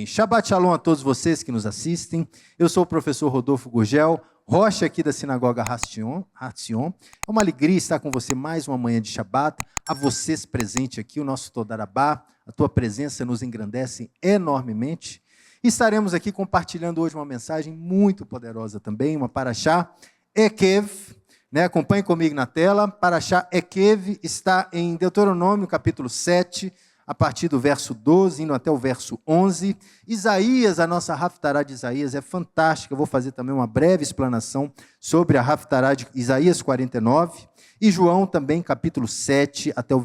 Shabbat Shalom a todos vocês que nos assistem. Eu sou o professor Rodolfo Gurgel, rocha aqui da Sinagoga Hatzion. É uma alegria estar com você mais uma manhã de Shabbat. A vocês presente aqui, o nosso Todarabá, a tua presença nos engrandece enormemente. E estaremos aqui compartilhando hoje uma mensagem muito poderosa também, uma Parashá Ekev. Acompanhe comigo na tela. Parashá Ekev está em Deuteronômio, capítulo 7, a partir do verso 12, indo até o verso 11. Isaías, a nossa Haftará de Isaías é fantástica. Eu vou fazer também uma breve explanação sobre a Haftará de Isaías 49. E João também, capítulo 7, até o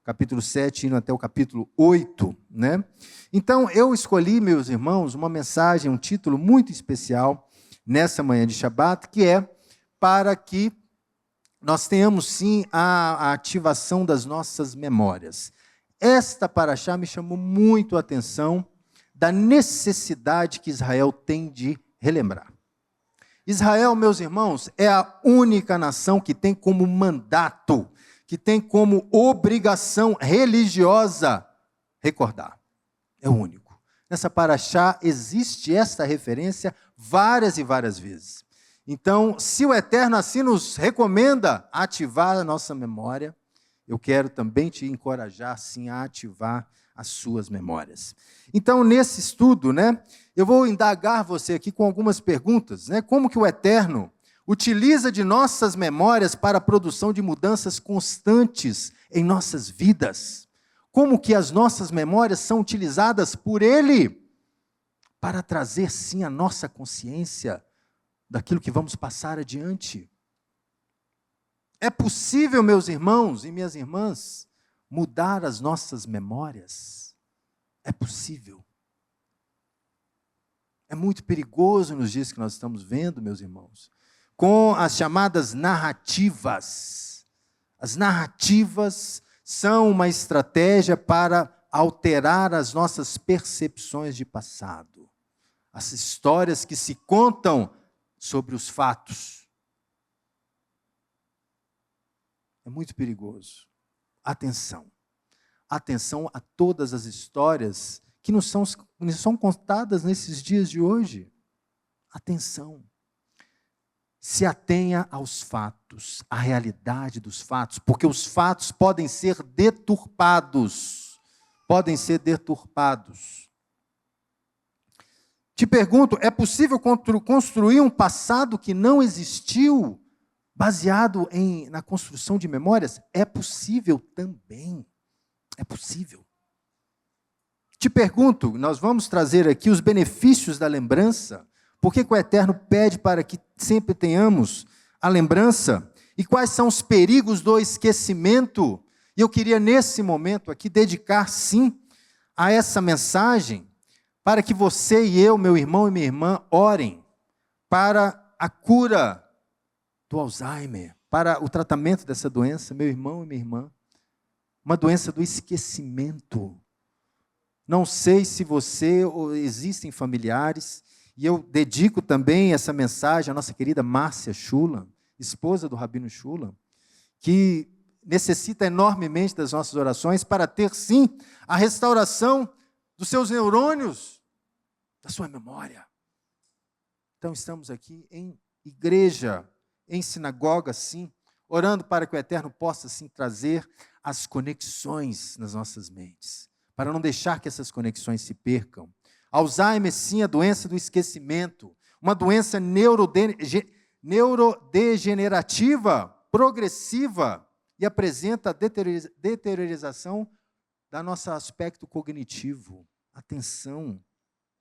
capítulo 7, indo até o capítulo 8. Então, eu escolhi, meus irmãos, uma mensagem, um título muito especial nessa manhã de Shabat, que é para que nós tenhamos, sim, a ativação das nossas memórias. Esta paraxá me chamou muito a atenção da necessidade que Israel tem de relembrar. Israel, meus irmãos, é a única nação que tem como mandato, que tem como obrigação religiosa recordar. É o único. Nessa paraxá existe esta referência várias e várias vezes. Então, se o Eterno assim nos recomenda ativar a nossa memória, eu quero também te encorajar, sim, a ativar as suas memórias. Então, nesse estudo, eu vou indagar você aqui com algumas perguntas. Como que o Eterno utiliza de nossas memórias para a produção de mudanças constantes em nossas vidas? Como que as nossas memórias são utilizadas por Ele para trazer, sim, a nossa consciência daquilo que vamos passar adiante? É possível, meus irmãos e minhas irmãs, mudar as nossas memórias? É possível. É muito perigoso nos dias que nós estamos vendo, meus irmãos, com as chamadas narrativas. As narrativas são uma estratégia para alterar as nossas percepções de passado. As histórias que se contam sobre os fatos. É muito perigoso. Atenção. Atenção a todas as histórias que nos são contadas nesses dias de hoje. Atenção. Se atenha aos fatos, à realidade dos fatos, porque os fatos podem ser deturpados. Podem ser deturpados. Te pergunto, é possível construir um passado que não existiu? Baseado na construção de memórias? É possível também. É possível. Te pergunto, nós vamos trazer aqui os benefícios da lembrança. Por que o Eterno pede para que sempre tenhamos a lembrança? E quais são os perigos do esquecimento? E eu queria, nesse momento aqui, dedicar, sim, a essa mensagem, para que você e eu, meu irmão e minha irmã, orem para a cura do Alzheimer, para o tratamento dessa doença, meu irmão e minha irmã, uma doença do esquecimento. Não sei se você ou existem familiares, e eu dedico também essa mensagem à nossa querida Márcia Schulam, esposa do Rabino Schulam, que necessita enormemente das nossas orações para ter, sim, a restauração dos seus neurônios, da sua memória. Então, estamos aqui em igreja, em sinagoga, sim, orando para que o Eterno possa, sim, trazer as conexões nas nossas mentes, para não deixar que essas conexões se percam. Alzheimer, sim, a doença do esquecimento, uma doença neurodegenerativa, progressiva, e apresenta a deteriorização do nosso aspecto cognitivo. Atenção,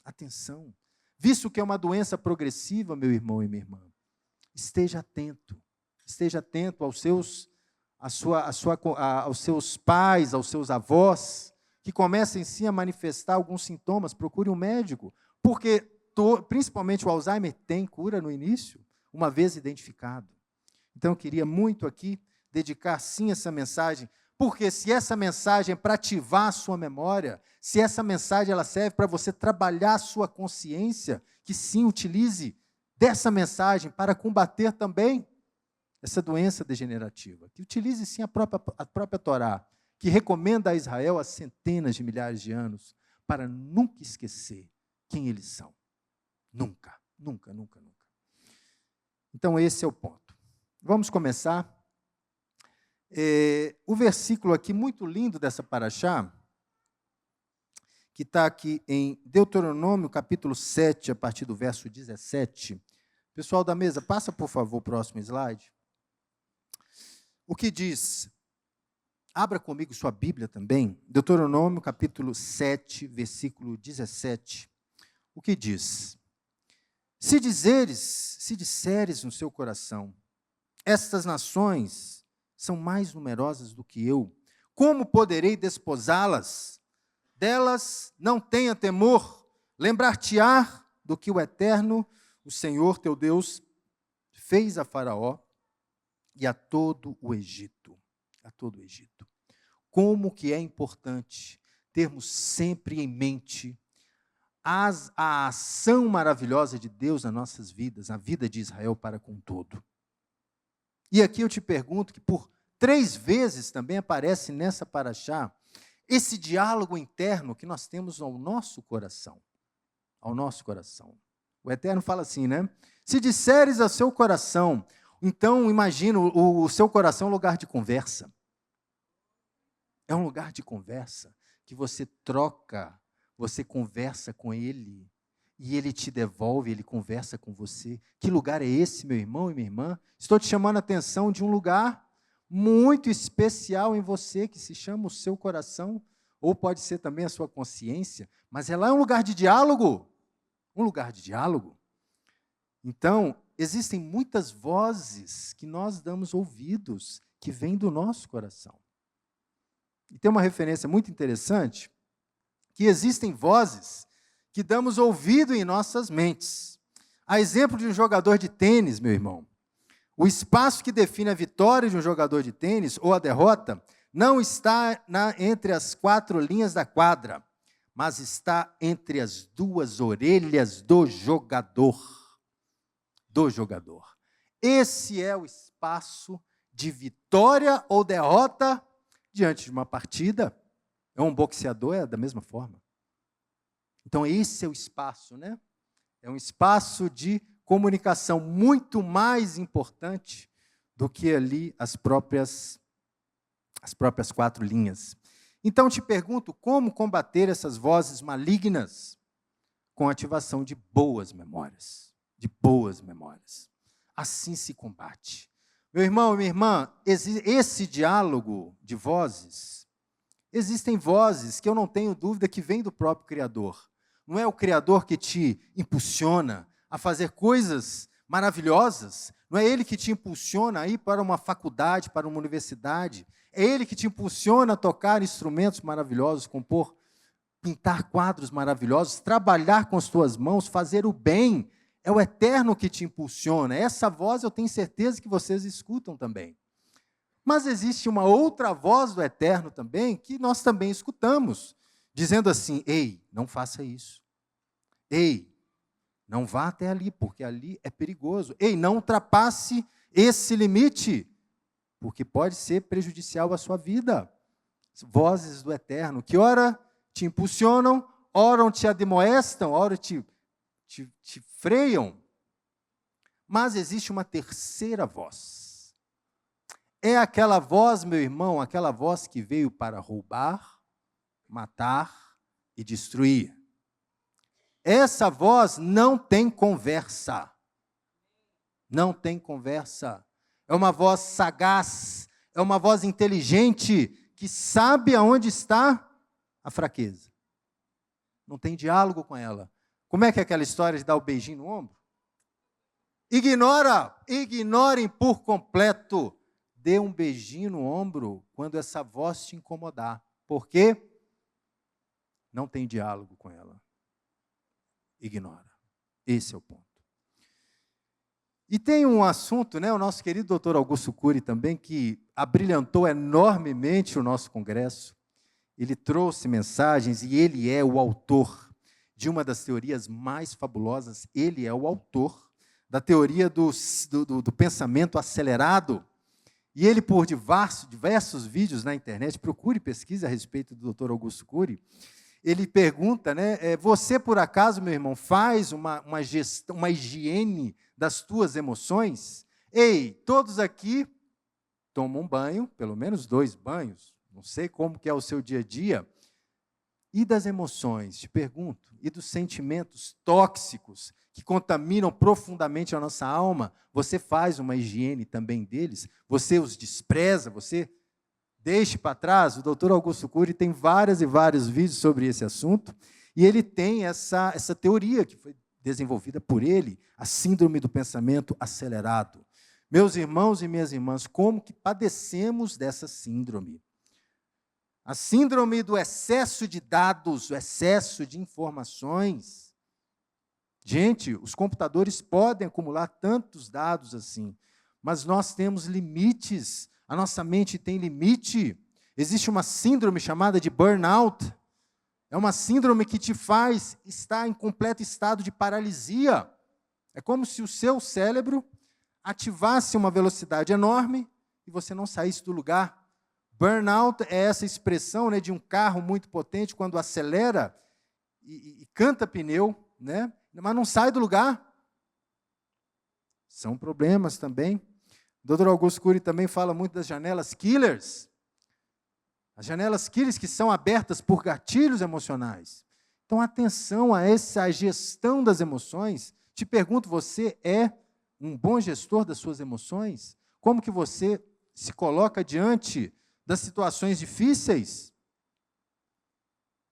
atenção. Visto que é uma doença progressiva, meu irmão e minha irmã, esteja atento aos seus pais, aos seus avós, que comecem sim a manifestar alguns sintomas, procure um médico, porque principalmente o Alzheimer tem cura no início, uma vez identificado. Então eu queria muito aqui dedicar sim essa mensagem, porque se essa mensagem é para ativar a sua memória, se essa mensagem ela serve para você trabalhar a sua consciência, que sim utilize dessa mensagem para combater também essa doença degenerativa. Que utilize, sim, a própria Torá, que recomenda a Israel há centenas de milhares de anos para nunca esquecer quem eles são. Nunca, nunca, nunca, nunca. Então, esse é o ponto. Vamos começar. O versículo aqui, muito lindo dessa paraxá, que está aqui em Deuteronômio, capítulo 7, a partir do verso 17. Pessoal da mesa, passa, por favor, o próximo slide. O que diz? Abra comigo sua Bíblia também, Deuteronômio, capítulo 7, versículo 17. O que diz? Se disseres no seu coração, estas nações são mais numerosas do que eu, como poderei desposá-las? Delas não tenha temor, lembrar-te-á do que o Eterno, o Senhor teu Deus, fez a Faraó e a todo o Egito. A todo o Egito. Como que é importante termos sempre em mente a ação maravilhosa de Deus nas nossas vidas, a vida de Israel para com todo. E aqui eu te pergunto que por 3 vezes também aparece nessa paraxá esse diálogo interno que nós temos ao nosso coração. Ao nosso coração. O Eterno fala assim, né? Se disseres ao seu coração, então imagina o seu coração é um lugar de conversa. É um lugar de conversa que você troca, você conversa com ele e ele te devolve, ele conversa com você. Que lugar é esse, meu irmão e minha irmã? Estou te chamando a atenção de um lugar muito especial em você, que se chama o seu coração, ou pode ser também a sua consciência, mas ela é um lugar de diálogo. Um lugar de diálogo. Então, existem muitas vozes que nós damos ouvidos, que vêm do nosso coração. E tem uma referência muito interessante, que existem vozes que damos ouvido em nossas mentes. A exemplo de um jogador de tênis, meu irmão, o espaço que define a vitória de um jogador de tênis, ou a derrota, não está entre as 4 linhas da quadra, mas está entre as 2 orelhas do jogador. Do jogador. Esse é o espaço de vitória ou derrota diante de uma partida. É um boxeador, é da mesma forma. Então, esse é o espaço, né? É um espaço de comunicação muito mais importante do que ali as próprias 4 linhas. Então, te pergunto, como combater essas vozes malignas? Com a ativação de boas memórias. De boas memórias. Assim se combate. Meu irmão e minha irmã, esse diálogo de vozes, existem vozes que eu não tenho dúvida que vêm do próprio Criador. Não é o Criador que te impulsiona a fazer coisas maravilhosas, não é Ele que te impulsiona a ir para uma faculdade, para uma universidade, é Ele que te impulsiona a tocar instrumentos maravilhosos, compor, pintar quadros maravilhosos, trabalhar com as tuas mãos, fazer o bem. É o Eterno que te impulsiona. Essa voz eu tenho certeza que vocês escutam também. Mas existe uma outra voz do Eterno também, que nós também escutamos, dizendo assim, ei, não faça isso. Ei, não vá até ali, porque ali é perigoso. Ei, não ultrapasse esse limite, porque pode ser prejudicial à sua vida. Vozes do Eterno, que ora te impulsionam, ora te admoestam, ora te freiam. Mas existe uma terceira voz. É aquela voz, meu irmão, aquela voz que veio para roubar, matar e destruir. Essa voz não tem conversa. Não tem conversa. É uma voz sagaz, é uma voz inteligente, que sabe aonde está a fraqueza. Não tem diálogo com ela. Como é que é aquela história de dar o beijinho no ombro? Ignorem por completo. Dê um beijinho no ombro quando essa voz te incomodar. Por quê? Não tem diálogo com ela. Ignora. Esse é o ponto. E tem um assunto, né, o nosso querido doutor Augusto Cury também, que abrilhantou enormemente o nosso congresso. Ele trouxe mensagens e ele é o autor de uma das teorias mais fabulosas. Ele é o autor da teoria do pensamento acelerado. E ele, por diversos vídeos na internet, procure pesquisa a respeito do Dr. Augusto Cury, ele pergunta, né? Você, por acaso, meu irmão, faz uma gestão, uma higiene das tuas emoções? Ei, todos aqui tomam um banho, pelo menos 2 banhos, não sei como que é o seu dia a dia. E das emoções, te pergunto, e dos sentimentos tóxicos que contaminam profundamente a nossa alma, você faz uma higiene também deles? Você os despreza? Você deixa para trás? O doutor Augusto Cury tem vários e vários vídeos sobre esse assunto, e ele tem essa teoria que foi desenvolvida por ele, a síndrome do pensamento acelerado. Meus irmãos e minhas irmãs, como que padecemos dessa síndrome? A síndrome do excesso de dados, o excesso de informações. Gente, os computadores podem acumular tantos dados assim, mas nós temos limites, a nossa mente tem limite. Existe uma síndrome chamada de burnout. É uma síndrome que te faz estar em completo estado de paralisia. É como se o seu cérebro ativasse uma velocidade enorme e você não saísse do lugar. Burnout é essa expressão, né, de um carro muito potente, quando acelera e canta pneu, né, mas não sai do lugar. São problemas também. O Dr. Augusto Cury também fala muito das janelas killers. As janelas killers que são abertas por gatilhos emocionais. Então, atenção a essa gestão das emoções. Te pergunto, você é um bom gestor das suas emoções? Como que você se coloca diante das situações difíceis?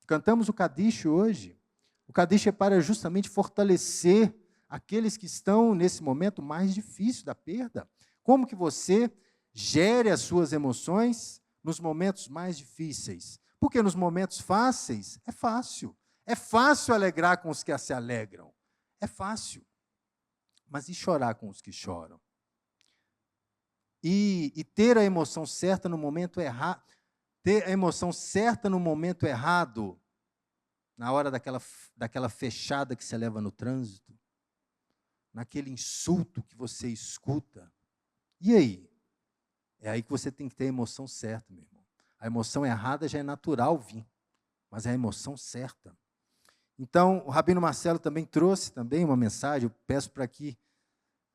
Cantamos o Kadish hoje. O Kadish é para justamente fortalecer aqueles que estão nesse momento mais difícil da perda. Como que você gere as suas emoções nos momentos mais difíceis? Porque nos momentos fáceis é fácil. É fácil alegrar com os que se alegram. É fácil. Mas e chorar com os que choram? E ter a emoção certa no momento errado, ter a emoção certa no momento errado, na hora daquela fechada que você leva no trânsito, naquele insulto que você escuta. E aí? É aí que você tem que ter a emoção certa, meu irmão. A emoção errada já é natural vir, mas é a emoção certa. Então, o Rabino Marcelo também trouxe também uma mensagem, eu peço para que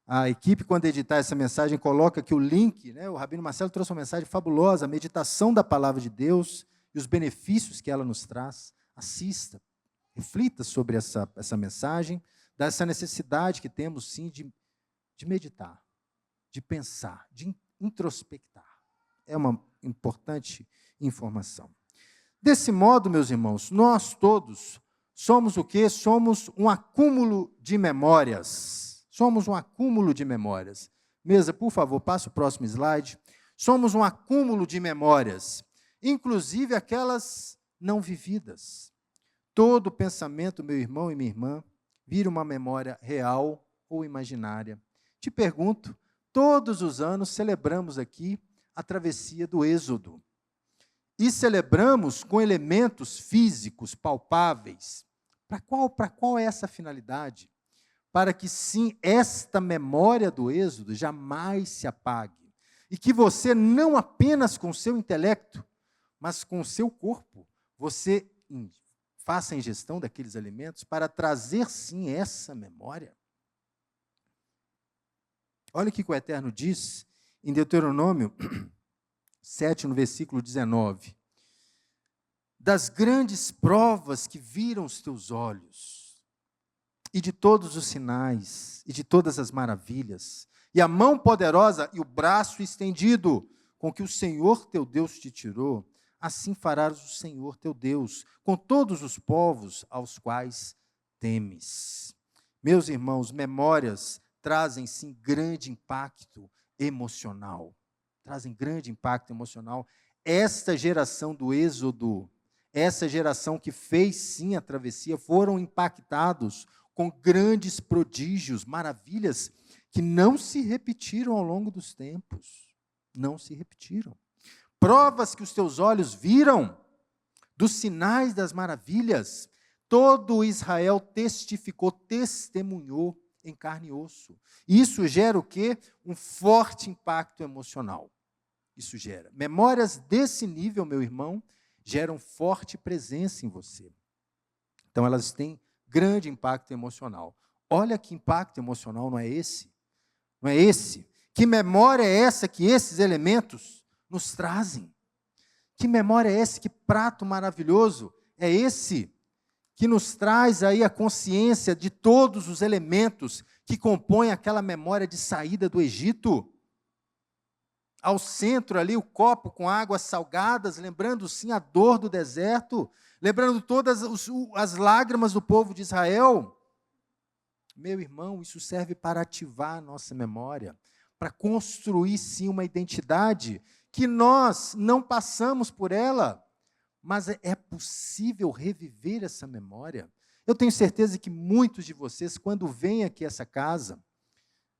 a equipe, quando editar essa mensagem, coloca aqui o link, né? O Rabino Marcelo trouxe uma mensagem fabulosa, a meditação da palavra de Deus e os benefícios que ela nos traz. Assista, reflita sobre essa mensagem, dessa necessidade que temos, sim, de meditar, de pensar, de introspectar. É uma importante informação. Desse modo, meus irmãos, nós todos somos o quê? Somos um acúmulo de memórias. Somos um acúmulo de memórias. Mesa, por favor, passa o próximo slide. Somos um acúmulo de memórias, inclusive aquelas não vividas. Todo pensamento, meu irmão e minha irmã, vira uma memória real ou imaginária. Te pergunto, todos os anos celebramos aqui a travessia do Êxodo. E celebramos com elementos físicos, palpáveis. Para qual é essa finalidade? Para que, sim, esta memória do Êxodo jamais se apague. E que você, não apenas com o seu intelecto, mas com o seu corpo, você faça a ingestão daqueles alimentos para trazer, sim, essa memória. Olha o que o Eterno diz em Deuteronômio 7, no versículo 19. Das grandes provas que viram os teus olhos, e de todos os sinais, e de todas as maravilhas, e a mão poderosa e o braço estendido, com que o Senhor teu Deus te tirou, assim farás o Senhor teu Deus, com todos os povos aos quais temes. Meus irmãos, memórias trazem, sim, grande impacto emocional. Trazem grande impacto emocional. Esta geração do Êxodo, essa geração que fez, sim, a travessia, foram impactados com grandes prodígios, maravilhas, que não se repetiram ao longo dos tempos. Não se repetiram. Provas que os teus olhos viram, dos sinais das maravilhas, todo Israel testificou, testemunhou em carne e osso. Isso gera o quê? Um forte impacto emocional. Isso gera. Memórias desse nível, meu irmão, geram forte presença em você. Então, elas têm grande impacto emocional. Olha que impacto emocional, não é esse? Não é esse? Que memória é essa que esses elementos nos trazem? Que memória é essa? Que prato maravilhoso é esse que nos traz aí a consciência de todos os elementos que compõem aquela memória de saída do Egito? Ao centro ali o copo com águas salgadas, lembrando sim a dor do deserto, lembrando todas as lágrimas do povo de Israel. Meu irmão, isso serve para ativar a nossa memória, para construir sim uma identidade que nós não passamos por ela, mas é possível reviver essa memória. Eu tenho certeza que muitos de vocês, quando vêm aqui a essa casa,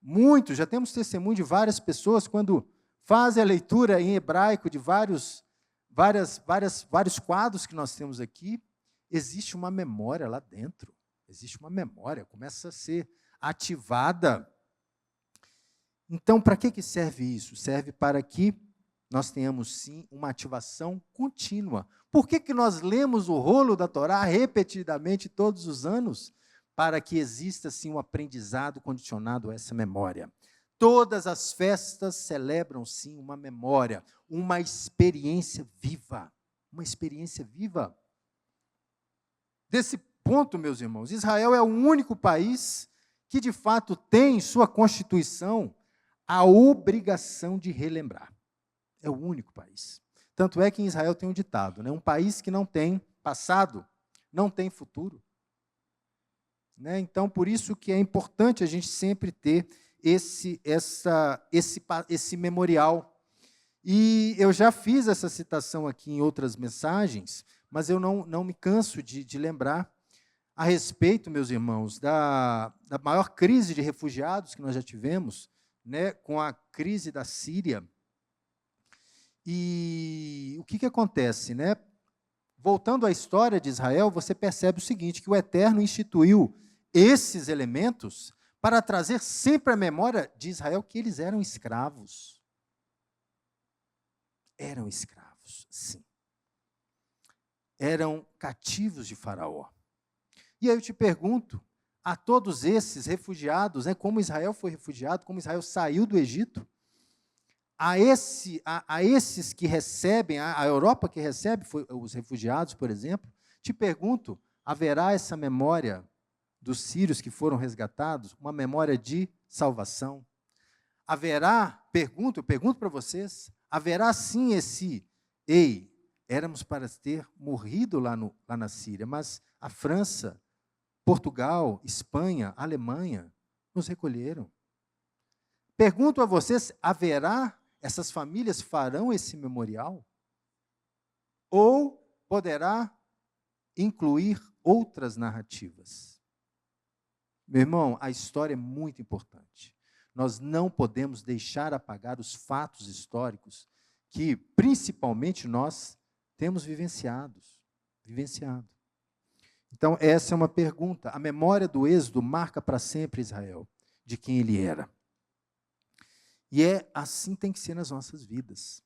muitos, já temos testemunho de várias pessoas, quando fazem a leitura em hebraico de vários quadros que nós temos aqui, existe uma memória lá dentro. Existe uma memória, começa a ser ativada. Então, para que serve isso? Serve para que nós tenhamos, sim, uma ativação contínua. Por que nós lemos o rolo da Torá repetidamente todos os anos? Para que exista, sim, um aprendizado condicionado a essa memória. Todas as festas celebram, sim, uma memória, uma experiência viva. Uma experiência viva. Desse ponto, meus irmãos, Israel é o único país que, de fato, tem em sua Constituição a obrigação de relembrar. É o único país. Tanto é que em Israel tem um ditado, né? Um país que não tem passado, não tem futuro. Né? Então, por isso que é importante a gente sempre ter esse memorial. E eu já fiz essa citação aqui em outras mensagens, mas eu não me canso de lembrar a respeito, meus irmãos, da maior crise de refugiados que nós já tivemos, né, com a crise da Síria. E o que acontece? Né? Voltando à história de Israel, você percebe o seguinte, que o Eterno instituiu esses elementos para trazer sempre à memória de Israel que eles eram escravos. Eram escravos, sim. Eram cativos de Faraó. E aí eu te pergunto, a todos esses refugiados, né, como Israel foi refugiado, como Israel saiu do Egito, a esses que recebem, a Europa que recebe os refugiados, por exemplo, te pergunto, haverá essa memória dos sírios que foram resgatados, uma memória de salvação? Haverá, eu pergunto para vocês, haverá sim éramos para ter morrido lá na Síria, mas a França, Portugal, Espanha, Alemanha nos recolheram. Pergunto a vocês, essas famílias farão esse memorial? Ou poderá incluir outras narrativas? Meu irmão, a história é muito importante. Nós não podemos deixar apagar os fatos históricos que, principalmente, nós temos vivenciado. Então, essa é uma pergunta. A memória do Êxodo marca para sempre Israel, de quem ele era. E assim tem que ser nas nossas vidas.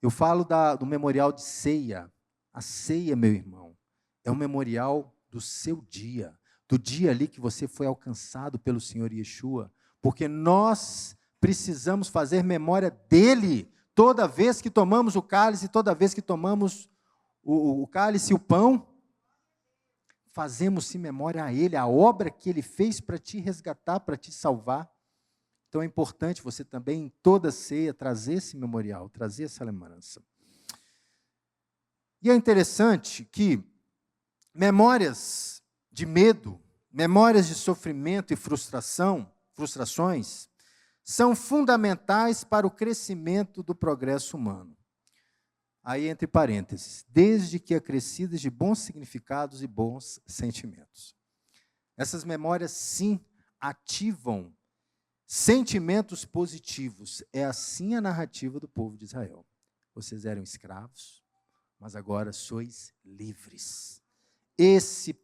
Eu falo do memorial de ceia. A ceia, meu irmão, é um memorial do seu dia, do dia ali que você foi alcançado pelo Senhor Yeshua, porque nós precisamos fazer memória dele toda vez que tomamos o cálice, toda vez que tomamos o cálice e o pão, fazemos-se memória a ele, a obra que ele fez para te resgatar, para te salvar. Então é importante você também, em toda ceia, trazer esse memorial, trazer essa lembrança. E é interessante que memórias de medo, memórias de sofrimento e frustrações, são fundamentais para o crescimento do progresso humano. Aí, entre parênteses, desde que acrescidas de bons significados e bons sentimentos. Essas memórias, sim, ativam sentimentos positivos. É assim a narrativa do povo de Israel. Vocês eram escravos, mas agora sois livres.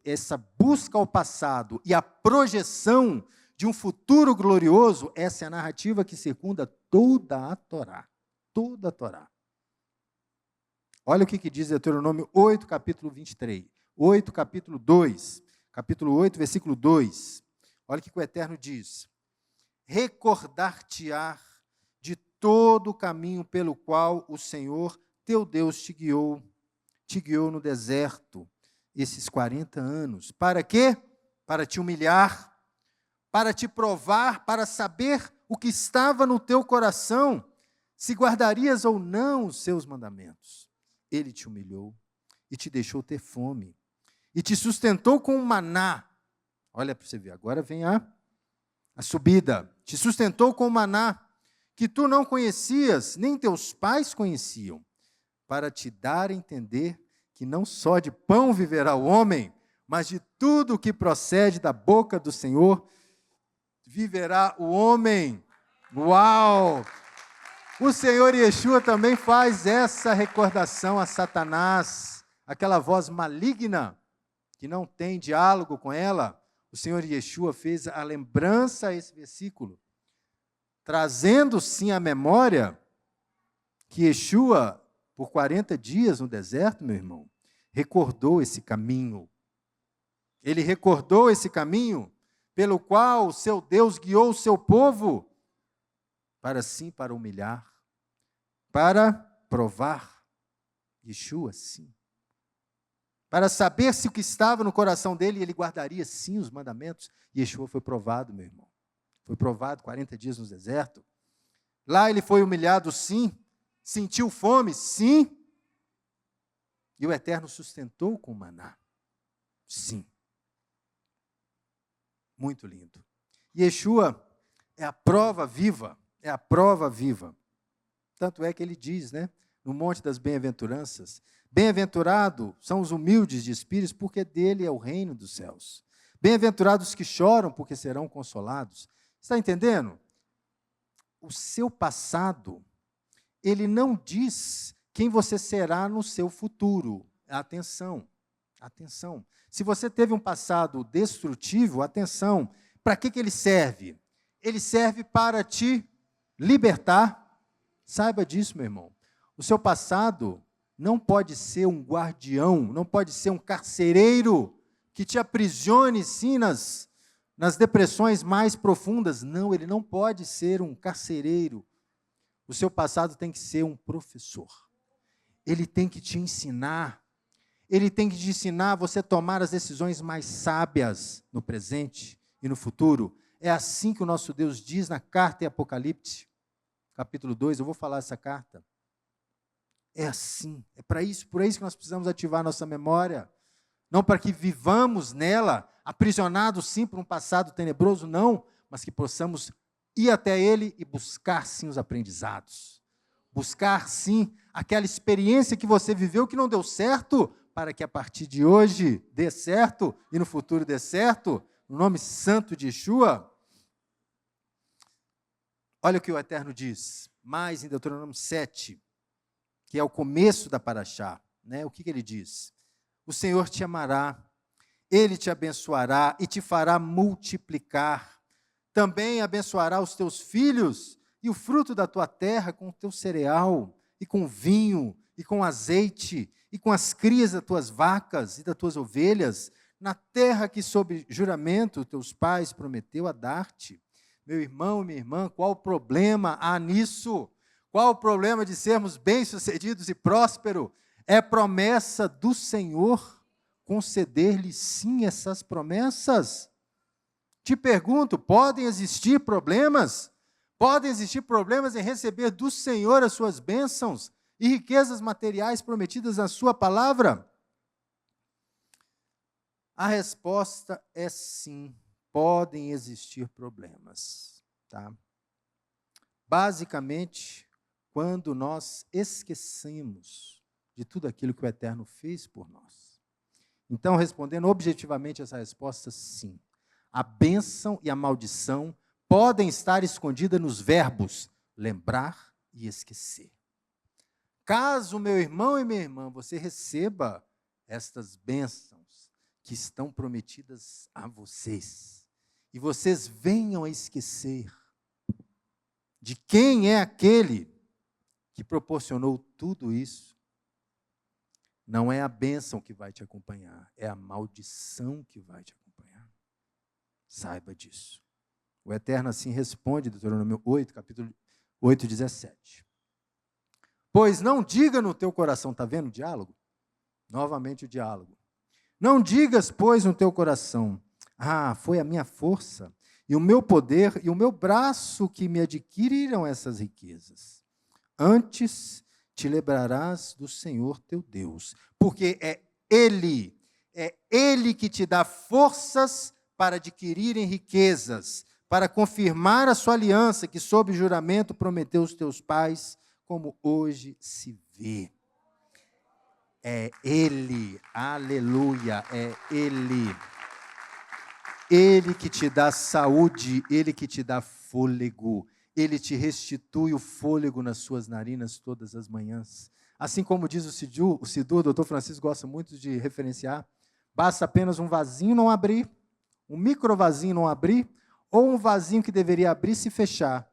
Essa busca ao passado e a projeção de um futuro glorioso, essa é a narrativa que circunda toda a Torá. Toda a Torá. Olha o que diz Deuteronômio 8, capítulo 23. 8, capítulo 2. Capítulo 8, versículo 2. Olha o que o Eterno diz. Recordar-te-á de todo o caminho pelo qual o Senhor, teu Deus, te guiou no deserto, esses 40 anos. Para quê? Para te humilhar, para te provar, para saber o que estava no teu coração, se guardarias ou não os seus mandamentos. Ele te humilhou e te deixou ter fome, e te sustentou com o maná. Olha para você ver, agora vem a subida. Te sustentou com o maná, que tu não conhecias, nem teus pais conheciam, para te dar a entender que não só de pão viverá o homem, mas de tudo o que procede da boca do Senhor viverá o homem. Uau! O Senhor Yeshua também faz essa recordação a Satanás, aquela voz maligna que não tem diálogo com ela. O Senhor Yeshua fez a lembrança a esse versículo, trazendo sim à memória que Yeshua, por 40 dias no deserto, meu irmão, recordou esse caminho. Ele recordou esse caminho pelo qual o seu Deus guiou o seu povo para humilhar, para provar. Yeshua, sim. Para saber se o que estava no coração dele, ele guardaria sim os mandamentos. Yeshua foi provado, meu irmão. Foi provado 40 dias no deserto. Lá ele foi humilhado, sim. Sentiu fome, sim. E o Eterno sustentou com maná. Sim. Muito lindo. Yeshua é a prova viva. É a prova viva. Tanto é que ele diz, né? No Monte das Bem-aventuranças, bem-aventurados são os humildes de espírito, porque dele é o reino dos céus. Bem-aventurados que choram, porque serão consolados. Está entendendo? O seu passado, ele não diz quem você será no seu futuro. Atenção, atenção. Se você teve um passado destrutivo, atenção, para que ele serve? Ele serve para te libertar. Saiba disso, meu irmão. O seu passado não pode ser um guardião, não pode ser um carcereiro que te aprisione, sim, nas depressões mais profundas. Não, ele não pode ser um carcereiro. O seu passado tem que ser um professor. Ele tem que te ensinar. Ele tem que te ensinar a você tomar as decisões mais sábias no presente e no futuro. É assim que o nosso Deus diz na carta em Apocalipse, capítulo 2, eu vou falar essa carta. É assim, é por isso que nós precisamos ativar nossa memória. Não para que vivamos nela, aprisionados sim por um passado tenebroso, não, mas que possamos ir até ele e buscar sim os aprendizados. Buscar sim aquela experiência que você viveu que não deu certo, para que a partir de hoje dê certo e no futuro dê certo, no nome santo de Yeshua. Olha o que o Eterno diz, mais em Deuteronômio 7, que é o começo da paraxá, né? O que ele diz? O Senhor te amará, Ele te abençoará e te fará multiplicar. Também abençoará os teus filhos e o fruto da tua terra com o teu cereal, e com vinho, e com azeite, e com as crias das tuas vacas e das tuas ovelhas, na terra que sob juramento teus pais prometeu a dar-te. Meu irmão e minha irmã, qual o problema há nisso? Qual o problema de sermos bem-sucedidos e prósperos? É promessa do Senhor conceder-lhe sim essas promessas. Te pergunto, podem existir problemas? Podem existir problemas em receber do Senhor as suas bênçãos e riquezas materiais prometidas na sua palavra? A resposta é sim, podem existir problemas, tá? Basicamente, quando nós esquecemos de tudo aquilo que o Eterno fez por nós. Então, respondendo objetivamente essa resposta, sim. A bênção e a maldição podem estar escondidas nos verbos lembrar e esquecer. Caso, meu irmão e minha irmã, você receba estas bênçãos que estão prometidas a vocês, e vocês venham a esquecer de quem é aquele que proporcionou tudo isso, Não é a bênção que vai te acompanhar, é a maldição que vai te acompanhar. Saiba disso. O Eterno assim responde, Deuteronômio 8, capítulo 8, 17. Pois não diga no teu coração, está vendo o diálogo? Novamente o diálogo. Não digas, pois, no teu coração, foi a minha força, e o meu poder, e o meu braço que me adquiriram essas riquezas. Antes te lembrarás do Senhor teu Deus, porque é Ele que te dá forças para adquirirem riquezas, para confirmar a sua aliança que sob juramento prometeu aos teus pais, como hoje se vê. É Ele, aleluia, é Ele. Ele que te dá saúde, Ele que te dá fôlego, Ele te restitui o fôlego nas suas narinas todas as manhãs. Assim como diz o Sidu, o doutor Francisco gosta muito de referenciar, basta apenas um vasinho não abrir, um micro vasinho não abrir, ou um vasinho que deveria abrir e se fechar.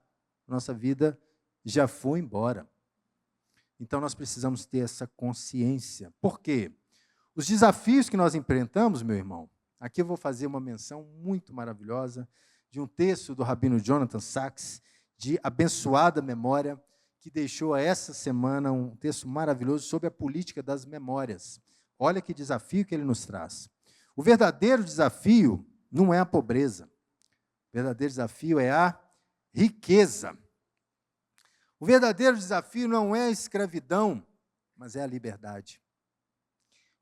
Nossa vida já foi embora. Então, nós precisamos ter essa consciência. Por quê? Os desafios que nós enfrentamos, meu irmão, aqui eu vou fazer uma menção muito maravilhosa de um texto do rabino Jonathan Sacks, de abençoada memória, que deixou essa semana um texto maravilhoso sobre a política das memórias. Olha que desafio que ele nos traz. O verdadeiro desafio não é a pobreza. O verdadeiro desafio é a riqueza. O verdadeiro desafio não é a escravidão, mas é a liberdade.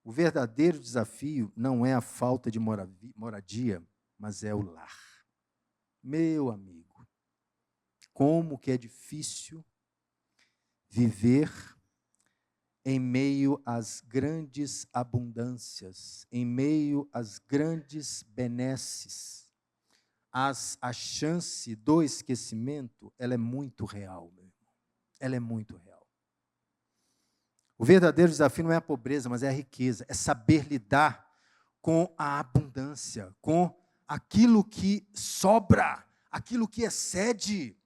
O verdadeiro desafio não é a falta de moradia, mas é o lar. Meu amigo, como que é difícil viver em meio às grandes abundâncias, em meio às grandes benesses. A chance do esquecimento, ela é muito real, meu irmão. Ela é muito real. O verdadeiro desafio não é a pobreza, mas é a riqueza, é saber lidar com a abundância, com aquilo que sobra, aquilo que excede.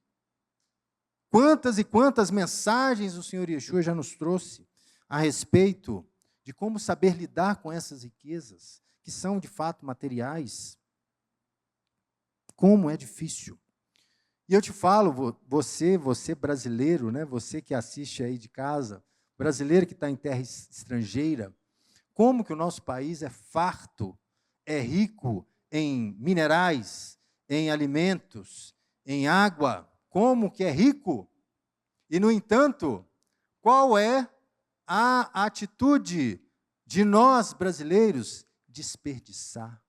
Quantas e quantas mensagens o Senhor Yeshua já nos trouxe a respeito de como saber lidar com essas riquezas, que são de fato materiais. Como é difícil. E eu te falo, você brasileiro, né, você que assiste aí de casa, brasileiro que está em terra estrangeira, como que o nosso país é farto, é rico em minerais, em alimentos, em água, como que é rico. E, no entanto, qual é a atitude de nós brasileiros? Desperdiçar.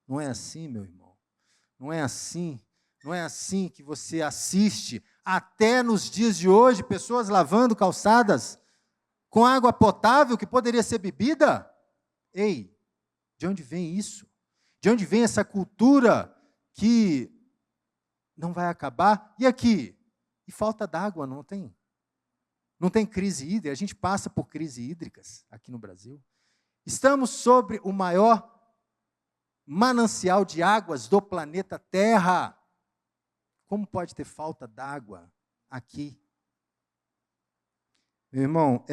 Não é assim, meu irmão? Não é assim? Não é assim que você assiste, até nos dias de hoje, pessoas lavando calçadas com água potável que poderia ser bebida? Ei, de onde vem isso? De onde vem essa cultura que não vai acabar? E aqui? E falta d'água, não tem? Não tem crise hídrica? A gente passa por crises hídricas aqui no Brasil. Estamos sobre o maior manancial de águas do planeta Terra. Como pode ter falta d'água aqui? Meu irmão,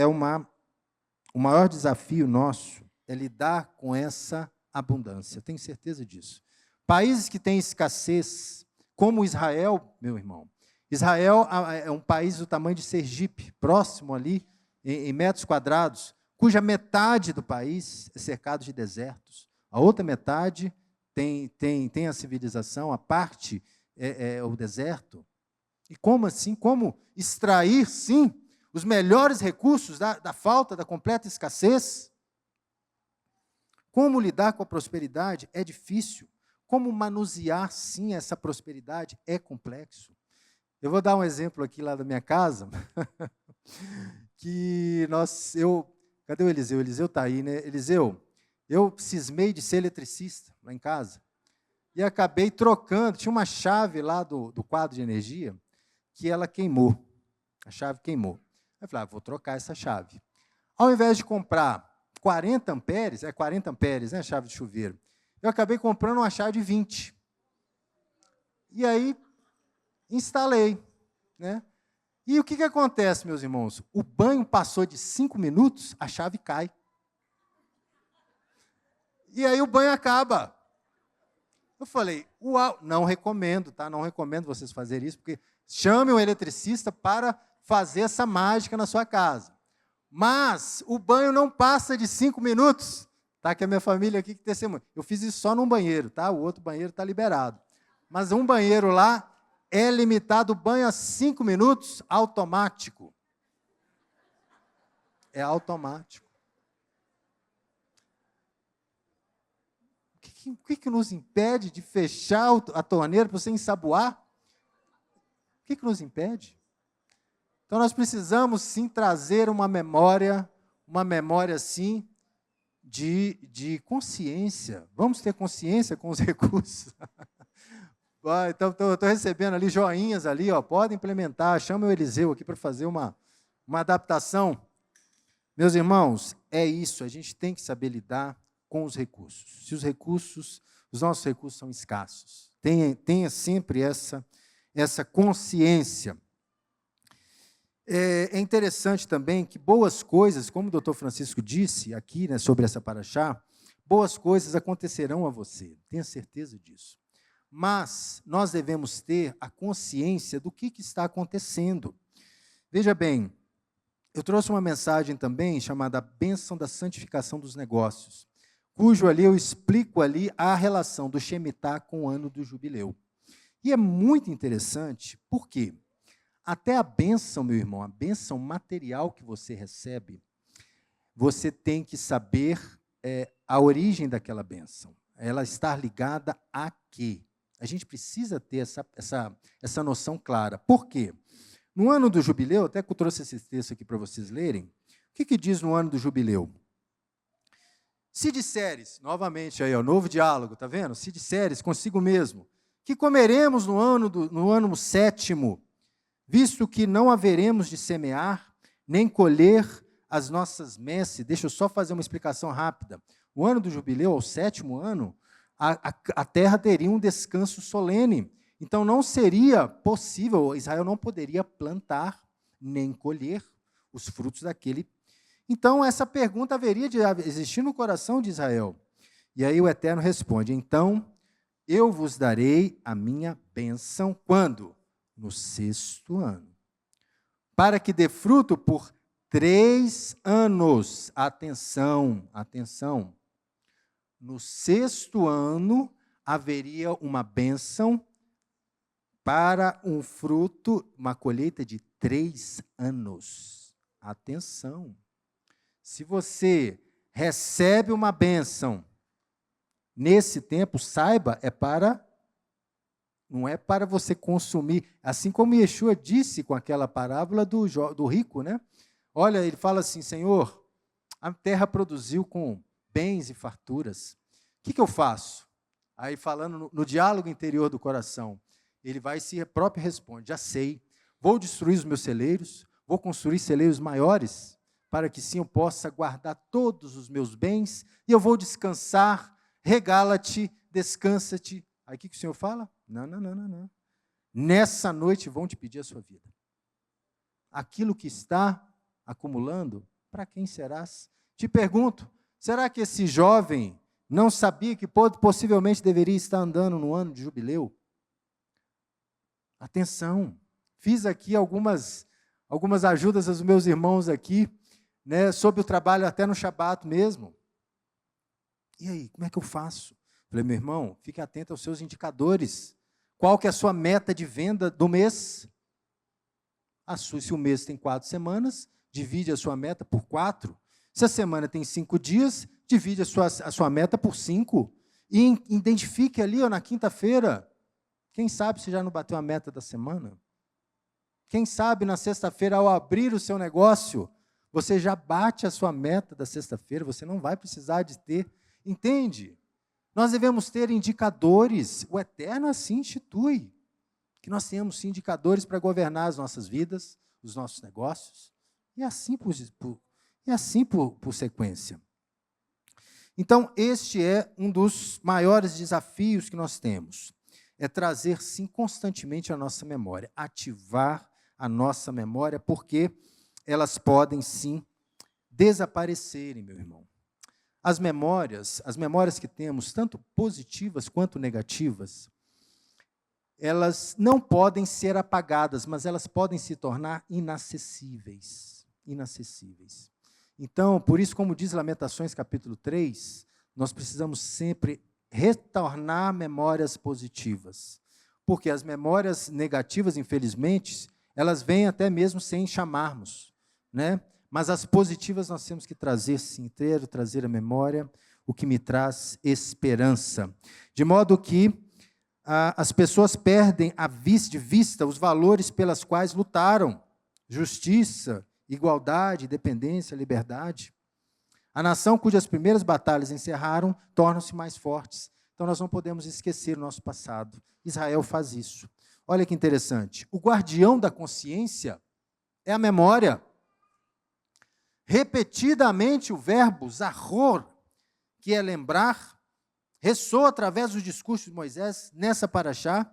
o maior desafio nosso é lidar com essa abundância. Tenho certeza disso. Países que têm escassez, como Israel, meu irmão. Israel é um país do tamanho de Sergipe, próximo ali, em metros quadrados, cuja metade do país é cercado de desertos. A outra metade tem a civilização, a parte é o deserto. E como assim? Como extrair, sim, os melhores recursos da falta, da completa escassez? Como lidar com a prosperidade? É difícil. Como manusear, sim, essa prosperidade? É complexo. Eu vou dar um exemplo aqui lá da minha casa, cadê o Eliseu? O Eliseu está aí, né? Eliseu, eu cismei de ser eletricista lá em casa. E acabei trocando, tinha uma chave lá do quadro de energia, que ela queimou. A chave queimou. Eu falei, vou trocar essa chave. Ao invés de comprar 40 amperes, 40 amperes, né, a chave de chuveiro, eu acabei comprando uma chave de 20. E aí, instalei, né? E o que acontece, meus irmãos? O banho passou de 5 minutos, a chave cai. E aí o banho acaba. Eu falei, uau, não recomendo, tá? Não recomendo vocês fazerem isso, porque chame um eletricista para fazer essa mágica na sua casa. Mas o banho não passa de 5 minutos, tá? Que a minha família aqui que testemunha. Eu fiz isso só num banheiro, tá? O outro banheiro está liberado. Mas um banheiro lá é limitado o banho a 5 minutos, automático. É automático. O que nos impede de fechar a torneira para você ensaboar? O que nos impede? Então, nós precisamos, sim, trazer uma memória sim, de consciência. Vamos ter consciência com os recursos. Então, estou recebendo ali joinhas ali, ó, podem implementar, chama o Eliseu aqui para fazer uma adaptação. Meus irmãos, é isso, a gente tem que saber lidar com os recursos. Se os nossos recursos são escassos, tenha sempre essa consciência. É interessante também que boas coisas, como o doutor Francisco disse aqui, né, sobre essa paraxá, boas coisas acontecerão a você, tenha certeza disso. Mas nós devemos ter a consciência do que está acontecendo. Veja bem, eu trouxe uma mensagem também chamada Bênção da Santificação dos Negócios, cujo ali eu explico ali a relação do Shemitah com o ano do jubileu. E é muito interessante, por quê? Até a bênção, meu irmão, a bênção material que você recebe, você tem que saber a origem daquela bênção. Ela está ligada a quê? A gente precisa ter essa noção clara. Por quê? No ano do jubileu, até que eu trouxe esse texto aqui para vocês lerem, o que diz no ano do jubileu? Se disseres, novamente aí, ó, novo diálogo, está vendo? Se disseres consigo mesmo, que comeremos no ano 7º, visto que não haveremos de semear, nem colher as nossas messes. Deixa eu só fazer uma explicação rápida. O ano do jubileu, ao 7º ano, a terra teria um descanso solene. Então, não seria possível, Israel não poderia plantar, nem colher os frutos daquele. Então, essa pergunta haveria de existir no coração de Israel. E aí o Eterno responde, então, eu vos darei a minha bênção, quando? No 6º ano. Para que dê fruto por 3 anos. Atenção, atenção. No 6º ano, haveria uma bênção para um fruto, uma colheita de 3 anos. Atenção. Se você recebe uma bênção nesse tempo, saiba, não é para você consumir. Assim como Yeshua disse com aquela parábola do rico, né? Olha, ele fala assim, Senhor, a terra produziu com bens e farturas. O que eu faço? Aí falando no diálogo interior do coração, ele vai e se próprio responde, já sei, vou destruir os meus celeiros, vou construir celeiros maiores, para que sim eu possa guardar todos os meus bens, e eu vou descansar, regala-te, descansa-te. Aí o que o Senhor fala? Não. Nessa noite vão te pedir a sua vida. Aquilo que está acumulando, para quem serás? Te pergunto, será que esse jovem não sabia que possivelmente deveria estar andando no ano de jubileu? Atenção, fiz aqui algumas ajudas aos meus irmãos aqui, né, sobre o trabalho até no Shabat mesmo. E aí, como é que eu faço? Falei, meu irmão, fique atento aos seus indicadores. Qual que é a sua meta de venda do mês? Se o mês tem 4 semanas, divide a sua meta por 4. Se a semana tem 5 dias, divide a sua meta por 5. E identifique ali, ó, na quinta-feira, quem sabe se já não bateu a meta da semana? Quem sabe na sexta-feira, ao abrir o seu negócio, você já bate a sua meta da sexta-feira, você não vai precisar de ter. Entende? Nós devemos ter indicadores. O Eterno assim institui. Que nós tenhamos sim, indicadores para governar as nossas vidas, os nossos negócios, e assim por sequência. Então, este é um dos maiores desafios que nós temos. É trazer, sim, constantemente a nossa memória, ativar a nossa memória, porque elas podem sim desaparecerem, meu irmão. As memórias que temos, tanto positivas quanto negativas, elas não podem ser apagadas, mas elas podem se tornar inacessíveis. Inacessíveis. Então, por isso, como diz Lamentações capítulo 3, nós precisamos sempre retornar memórias positivas. Porque as memórias negativas, infelizmente, elas vêm até mesmo sem chamarmos, né? Mas as positivas nós temos que trazer, sim, trazer à memória o que me traz esperança. De modo que as pessoas perdem de vista os valores pelas quais lutaram: justiça, igualdade, independência, liberdade. A nação cujas primeiras batalhas encerraram tornam-se mais fortes. Então nós não podemos esquecer o nosso passado. Israel faz isso. Olha que interessante. O guardião da consciência é a memória. Repetidamente o verbo zahor, que é lembrar, ressoa através dos discursos de Moisés nessa paraxá.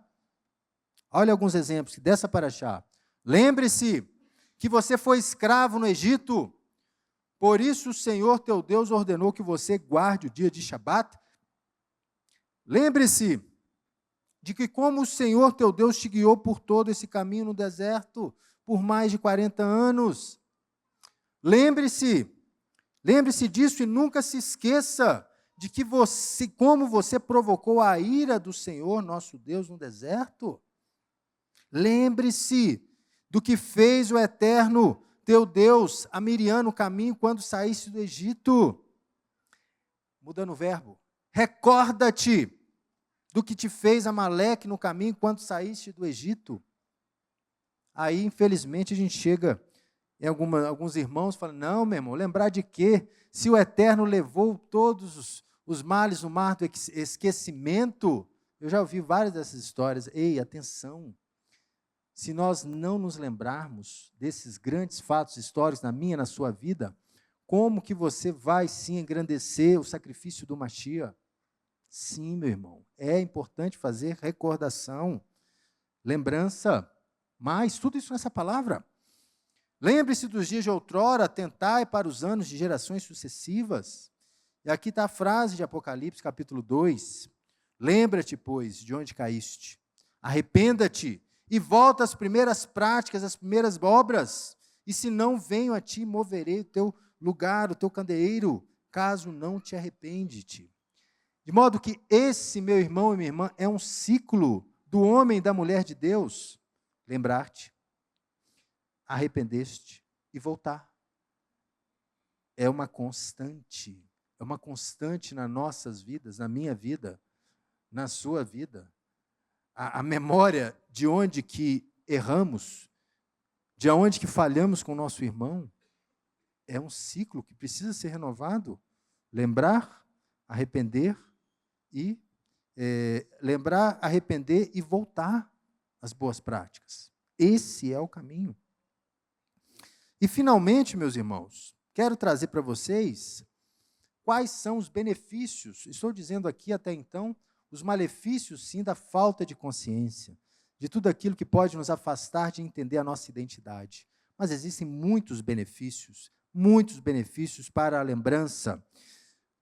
Olha alguns exemplos dessa paraxá. Lembre-se que você foi escravo no Egito, por isso o Senhor teu Deus ordenou que você guarde o dia de Shabat. Lembre-se de que como o Senhor teu Deus te guiou por todo esse caminho no deserto, por mais de 40 anos. Lembre-se disso e nunca se esqueça de que como você provocou a ira do Senhor, nosso Deus, no deserto. Lembre-se do que fez o Eterno, teu Deus, a Miriam no caminho quando saíste do Egito. Mudando o verbo. Recorda-te do que te fez Amaleque no caminho quando saíste do Egito. Aí, infelizmente, a gente chega em alguns irmãos falam: não, meu irmão, lembrar de quê? Se o Eterno levou todos os males no mar do esquecimento. Eu já ouvi várias dessas histórias. Ei, atenção. Se nós não nos lembrarmos desses grandes fatos históricos na minha e na sua vida, como que você vai sim engrandecer o sacrifício do Mashiach? Sim, meu irmão, é importante fazer recordação, lembrança, mas tudo isso nessa palavra. Lembre-se dos dias de outrora, atentai para os anos de gerações sucessivas. E aqui está a frase de Apocalipse, capítulo 2. Lembra-te, pois, de onde caíste. Arrependa-te e volta às primeiras práticas, às primeiras obras. E se não venho a ti, moverei o teu lugar, o teu candeeiro, caso não te arrepende-te. De modo que esse, meu irmão e minha irmã, é um ciclo do homem e da mulher de Deus. Lembrar-te, arrepender-te e voltar. É uma constante nas nossas vidas, na minha vida, na sua vida. A memória de onde que erramos, de onde que falhamos com o nosso irmão, é um ciclo que precisa ser renovado. Lembrar, arrepender e arrepender e voltar às boas práticas. Esse é o caminho. E, finalmente, meus irmãos, quero trazer para vocês quais são os benefícios, estou dizendo aqui até então, os malefícios, sim, da falta de consciência, de tudo aquilo que pode nos afastar de entender a nossa identidade. Mas existem muitos benefícios para a lembrança.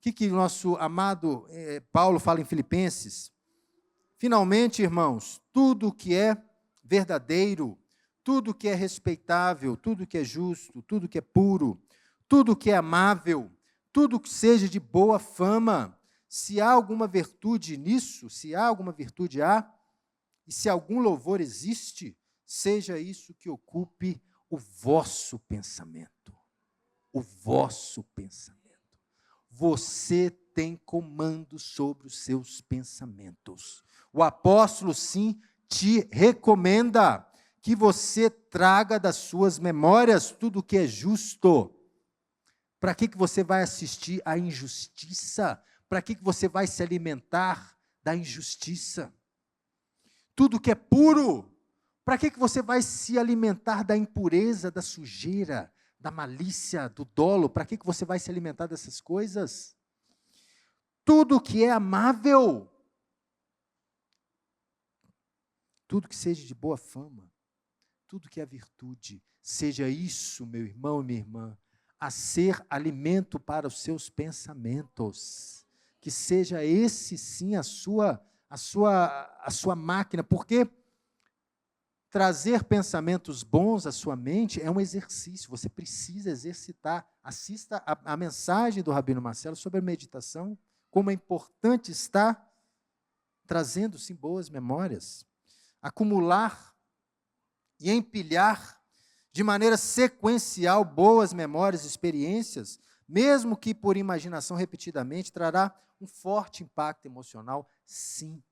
O que o nosso amado Paulo fala em Filipenses? Finalmente, irmãos, tudo que é verdadeiro, tudo que é respeitável, tudo que é justo, tudo que é puro, tudo que é amável, tudo que seja de boa fama, se há alguma virtude nisso, se há alguma virtude e se algum louvor existe, seja isso que ocupe o vosso pensamento. O vosso pensamento. Você tem comando sobre os seus pensamentos. O apóstolo, sim, te recomenda que você traga das suas memórias tudo o que é justo. Para que você vai assistir à injustiça? Para que você vai se alimentar da injustiça? Tudo que é puro, para que você vai se alimentar da impureza, da sujeira, da malícia, do dolo? Para que você vai se alimentar dessas coisas? Tudo que é amável, tudo que seja de boa fama, tudo que é virtude. Seja isso, meu irmão e minha irmã, a ser alimento para os seus pensamentos. Que seja esse sim a sua máquina, porque trazer pensamentos bons à sua mente é um exercício, você precisa exercitar. Assista a mensagem do Rabino Marcelo sobre a meditação, como é importante estar trazendo sim boas memórias, acumular e empilhar de maneira sequencial boas memórias e experiências, mesmo que por imaginação repetidamente, trará um forte impacto emocional, sim.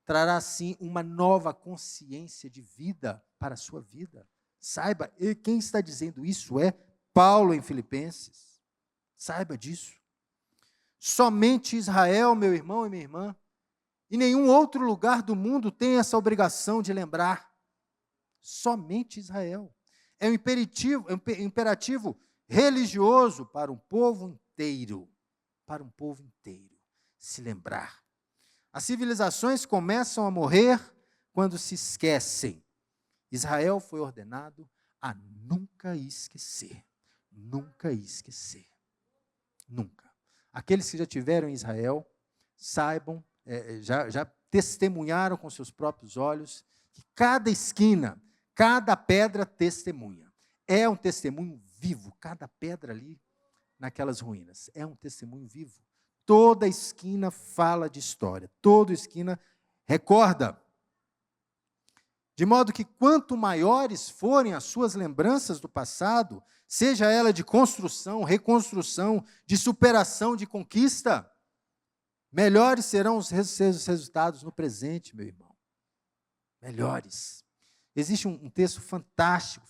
Trará, sim, uma nova consciência de vida para a sua vida. Saiba, e quem está dizendo isso é Paulo em Filipenses. Saiba disso. Somente Israel, meu irmão e minha irmã, e nenhum outro lugar do mundo tem essa obrigação de lembrar. Somente Israel. É um imperativo religioso para um povo inteiro. Para um povo inteiro se lembrar. As civilizações começam a morrer quando se esquecem. Israel foi ordenado a nunca esquecer. Nunca esquecer. Nunca. Aqueles que já tiveram em Israel, saibam, já testemunharam com seus próprios olhos, que cada esquina, cada pedra testemunha. É um testemunho vivo, cada pedra ali naquelas ruínas. É um testemunho vivo. Toda esquina fala de história, toda esquina recorda. De modo que quanto maiores forem as suas lembranças do passado, seja ela de construção, reconstrução, de superação, de conquista, melhores serão os resultados no presente, meu irmão. Melhores. Existe um texto fantástico,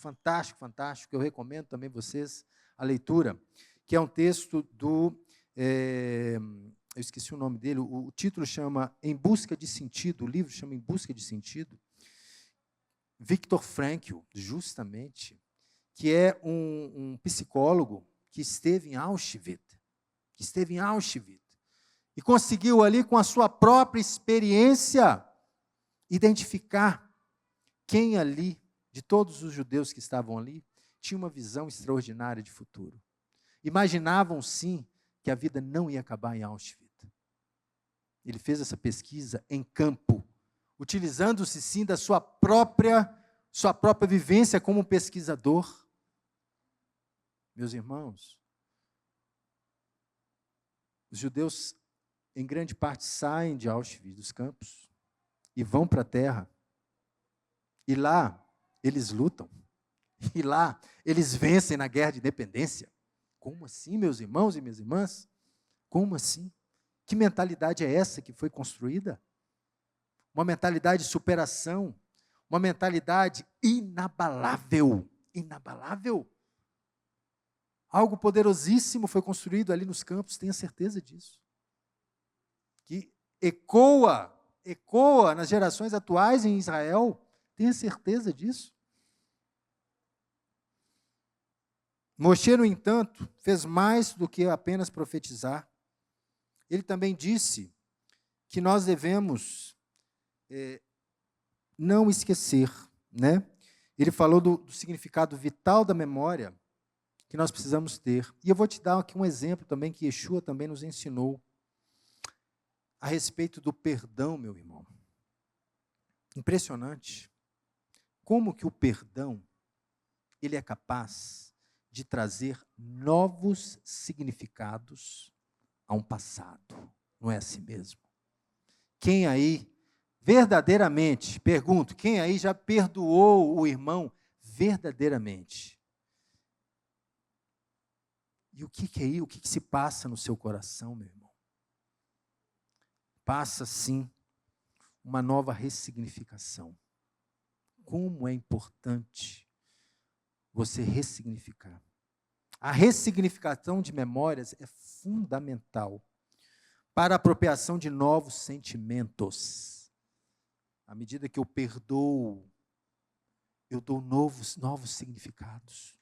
que eu recomendo também vocês a leitura, que é um texto do... eu esqueci o nome dele, o título chama Em Busca de Sentido, o livro chama Em Busca de Sentido. Viktor Frankl, justamente, que é um psicólogo que esteve em Auschwitz, e conseguiu ali, com a sua própria experiência, identificar quem ali, de todos os judeus que estavam ali, tinha uma visão extraordinária de futuro. Imaginavam, sim, que a vida não ia acabar em Auschwitz. Ele fez essa pesquisa em campo, utilizando-se, sim, da sua própria vivência como pesquisador. Meus irmãos, os judeus, em grande parte, saem de Auschwitz, dos campos, e vão para a terra. E lá, eles lutam. E lá, eles vencem na guerra de independência. Como assim, meus irmãos e minhas irmãs? Como assim? Que mentalidade é essa que foi construída? Uma mentalidade de superação, uma mentalidade inabalável. Inabalável. Algo poderosíssimo foi construído ali nos campos, tenha certeza disso. Que ecoa nas gerações atuais em Israel, tenha certeza disso. Moshe, no entanto, fez mais do que apenas profetizar. Ele também disse que nós devemos não esquecer, né? Ele falou do significado vital da memória que nós precisamos ter. E eu vou te dar aqui um exemplo também que Yeshua também nos ensinou a respeito do perdão, meu irmão. Impressionante. Como que o perdão, ele é capaz de trazer novos significados a um passado. Não é assim mesmo? Quem aí, verdadeiramente, pergunto, quem aí já perdoou o irmão verdadeiramente? E o que é aí? O que se passa no seu coração, meu irmão? Passa, sim, uma nova ressignificação. Como é importante você ressignificar. A ressignificação de memórias é fundamental para a apropriação de novos sentimentos. À medida que eu perdoo, eu dou novos significados.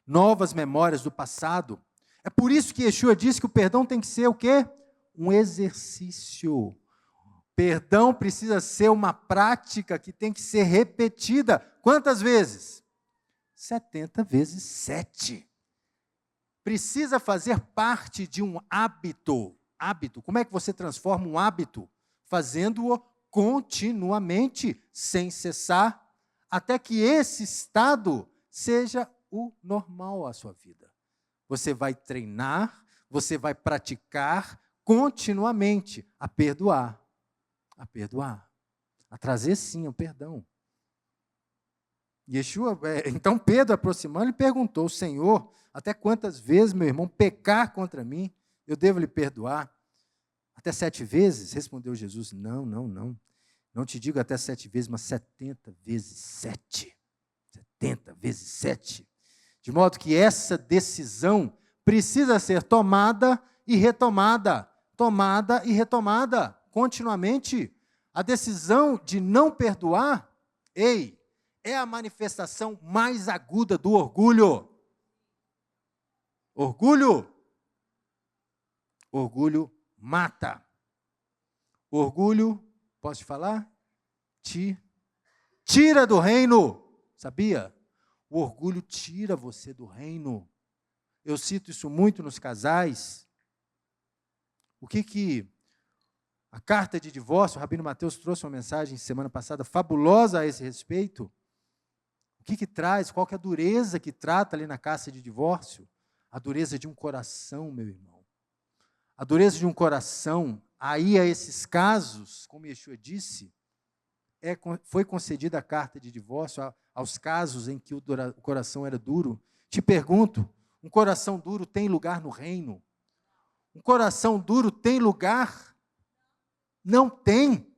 Novas memórias do passado. É por isso que Yeshua disse que o perdão tem que ser o quê? Um exercício. Perdão precisa ser uma prática que tem que ser repetida. Quantas vezes? 70 vezes 7. Precisa fazer parte de um hábito. Hábito. Como é que você transforma um hábito? Fazendo-o continuamente, sem cessar, até que esse estado seja o normal à sua vida. Você vai treinar, você vai praticar continuamente a perdoar. A perdoar. A trazer, sim, o perdão. Então Pedro, aproximando, lhe perguntou: Senhor, até quantas vezes meu irmão pecar contra mim, eu devo lhe perdoar? Até 7 vezes? Respondeu Jesus: Não. Não te digo até 7 vezes, mas 70 vezes 7. 70 vezes 7. De modo que essa decisão precisa ser tomada e retomada. Tomada e retomada, continuamente. A decisão de não perdoar, é a manifestação mais aguda do orgulho. Orgulho mata. Orgulho, posso te falar? Te tira do reino. Sabia? O orgulho tira você do reino. Eu cito isso muito nos casais. O que a carta de divórcio, o Rabino Mateus trouxe uma mensagem semana passada fabulosa a esse respeito. O que traz? Qual que é a dureza que trata ali na carta de divórcio? A dureza de um coração, meu irmão. A dureza de um coração. Aí, a esses casos, como Yeshua disse, foi concedida a carta de divórcio aos casos em que o coração era duro. Te pergunto, um coração duro tem lugar no reino? Um coração duro tem lugar? Não tem.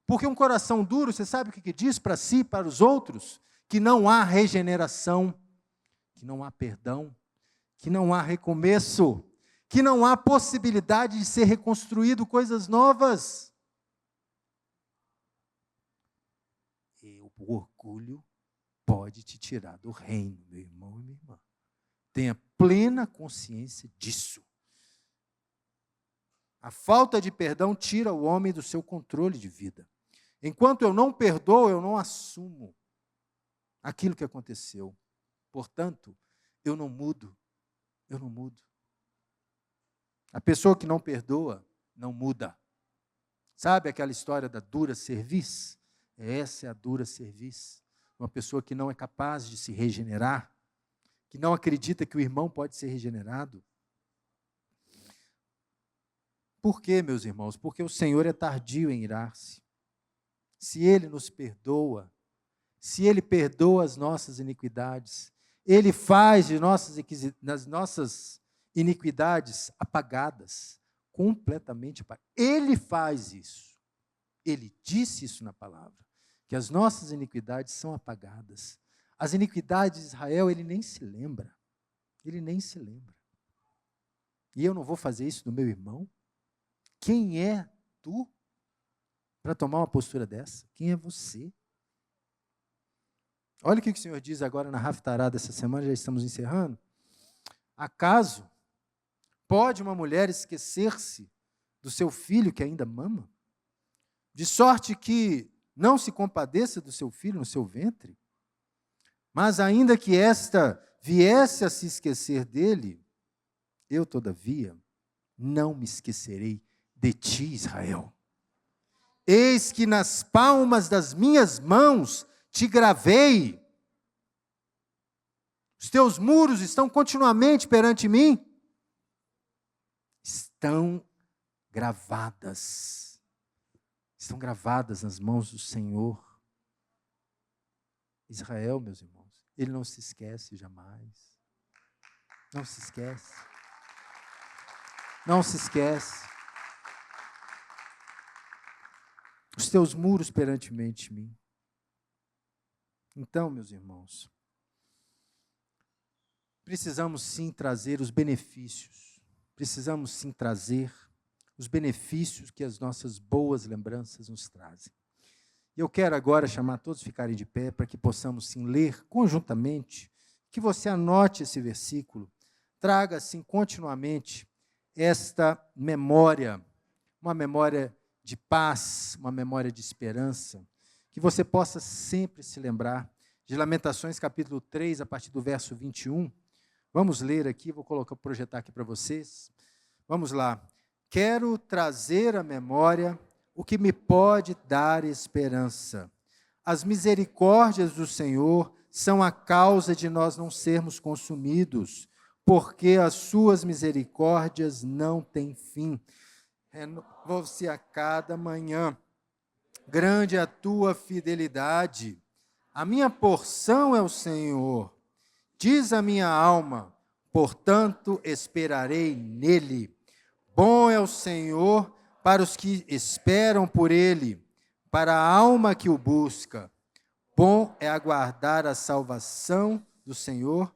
Porque um coração duro, você sabe o que diz para si e para os outros? Que não há regeneração, que não há perdão, que não há recomeço, que não há possibilidade de ser reconstruído coisas novas. E o orgulho pode te tirar do reino, meu irmão e minha irmã. Tenha plena consciência disso. A falta de perdão tira o homem do seu controle de vida. Enquanto eu não perdoo, eu não assumo aquilo que aconteceu. Portanto, eu não mudo. A pessoa que não perdoa, não muda. Sabe aquela história da dura cerviz? Essa é a dura cerviz. Uma pessoa que não é capaz de se regenerar, que não acredita que o irmão pode ser regenerado. Por quê, meus irmãos? Porque o Senhor é tardio em irar-se. Se Ele nos perdoa, se Ele perdoa as nossas iniquidades, Ele faz das nossas iniquidades apagadas, completamente apagadas. Ele faz isso. Ele disse isso na palavra, que as nossas iniquidades são apagadas. As iniquidades de Israel, Ele nem se lembra. Ele nem se lembra. E eu não vou fazer isso do meu irmão? Quem é tu para tomar uma postura dessa? Quem é você? Olha o que o Senhor diz agora na Haftará dessa semana, já estamos encerrando. Acaso pode uma mulher esquecer-se do seu filho que ainda mama? De sorte que não se compadeça do seu filho no seu ventre? Mas ainda que esta viesse a se esquecer dele, eu, todavia, não me esquecerei de ti, Israel. Eis que nas palmas das minhas mãos te gravei. Os teus muros estão continuamente perante mim. Estão gravadas nas mãos do Senhor. Israel, meus irmãos, Ele não se esquece jamais. Não se esquece. Não se esquece. Os teus muros perante mim. Então, meus irmãos, precisamos sim trazer os benefícios. Precisamos sim trazer os benefícios que as nossas boas lembranças nos trazem. E eu quero agora chamar todos a ficarem de pé para que possamos sim ler conjuntamente, que você anote esse versículo, traga assim continuamente esta memória, uma memória de paz, uma memória de esperança, que você possa sempre se lembrar de Lamentações, capítulo 3, a partir do verso 21. Vamos ler aqui, vou projetar aqui para vocês. Vamos lá. Quero trazer à memória o que me pode dar esperança. As misericórdias do Senhor são a causa de nós não sermos consumidos, porque as suas misericórdias não têm fim. Renovam-se a cada manhã. Grande é a tua fidelidade. A minha porção é o Senhor. Diz a minha alma, portanto esperarei nele. Bom é o Senhor para os que esperam por ele, para a alma que o busca. Bom é aguardar a salvação do Senhor,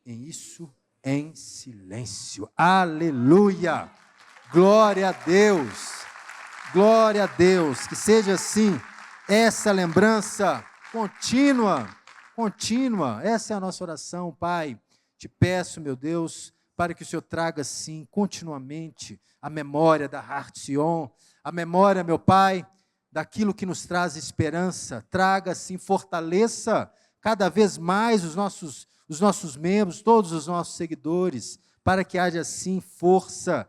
e isso em silêncio. Aleluia! Glória a Deus! Glória a Deus! Que seja assim, essa lembrança contínua. Essa é a nossa oração, Pai. Te peço, meu Deus, para que o Senhor traga, sim, continuamente a memória da Hartzion, a memória, meu Pai, daquilo que nos traz esperança. Traga, sim, fortaleça cada vez mais os nossos membros, todos os nossos seguidores, para que haja, sim, força,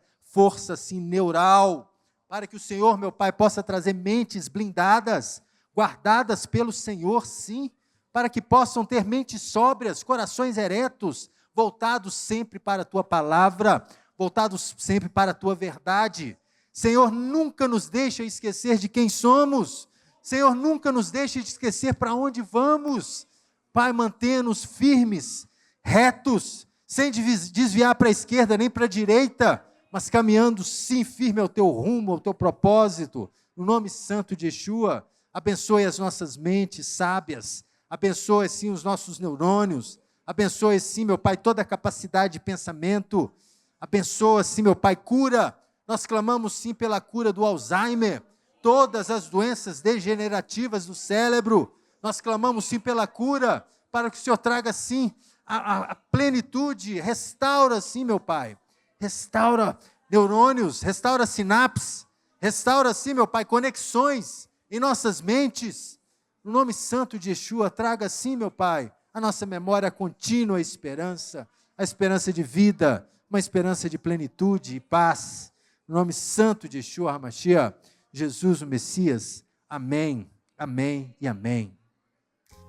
sim, neural, para que o Senhor, meu Pai, possa trazer mentes blindadas, guardadas pelo Senhor, sim, para que possam ter mentes sóbrias, corações eretos, voltados sempre para a Tua palavra, voltados sempre para a Tua verdade. Senhor, nunca nos deixa esquecer de quem somos. Senhor, nunca nos deixa de esquecer para onde vamos. Pai, mantenha-nos firmes, retos, sem desviar para a esquerda nem para a direita, mas caminhando sim firme ao Teu rumo, ao Teu propósito. No nome santo de Yeshua, abençoe as nossas mentes sábias, abençoe sim os nossos neurônios, abençoe sim, meu Pai, toda a capacidade de pensamento, abençoa sim, meu Pai, cura. Nós clamamos sim pela cura do Alzheimer, todas as doenças degenerativas do cérebro, nós clamamos sim pela cura, para que o Senhor traga sim a plenitude, restaura sim, meu Pai, restaura neurônios, restaura sinapses, restaura sim, meu Pai, conexões em nossas mentes. No nome santo de Yeshua, traga sim, meu Pai, a nossa memória contínua, a esperança de vida, uma esperança de plenitude e paz. No nome santo de Yeshua HaMashiach, Jesus o Messias. Amém, amém e amém.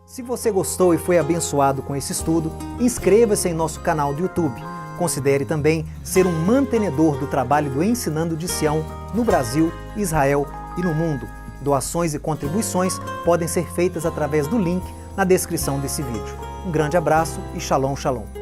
Se você gostou e foi abençoado com esse estudo, inscreva-se em nosso canal do YouTube. Considere também ser um mantenedor do trabalho do Ensinando de Sião no Brasil, Israel e no mundo. Doações e contribuições podem ser feitas através do link na descrição desse vídeo. Um grande abraço e Shalom, Shalom.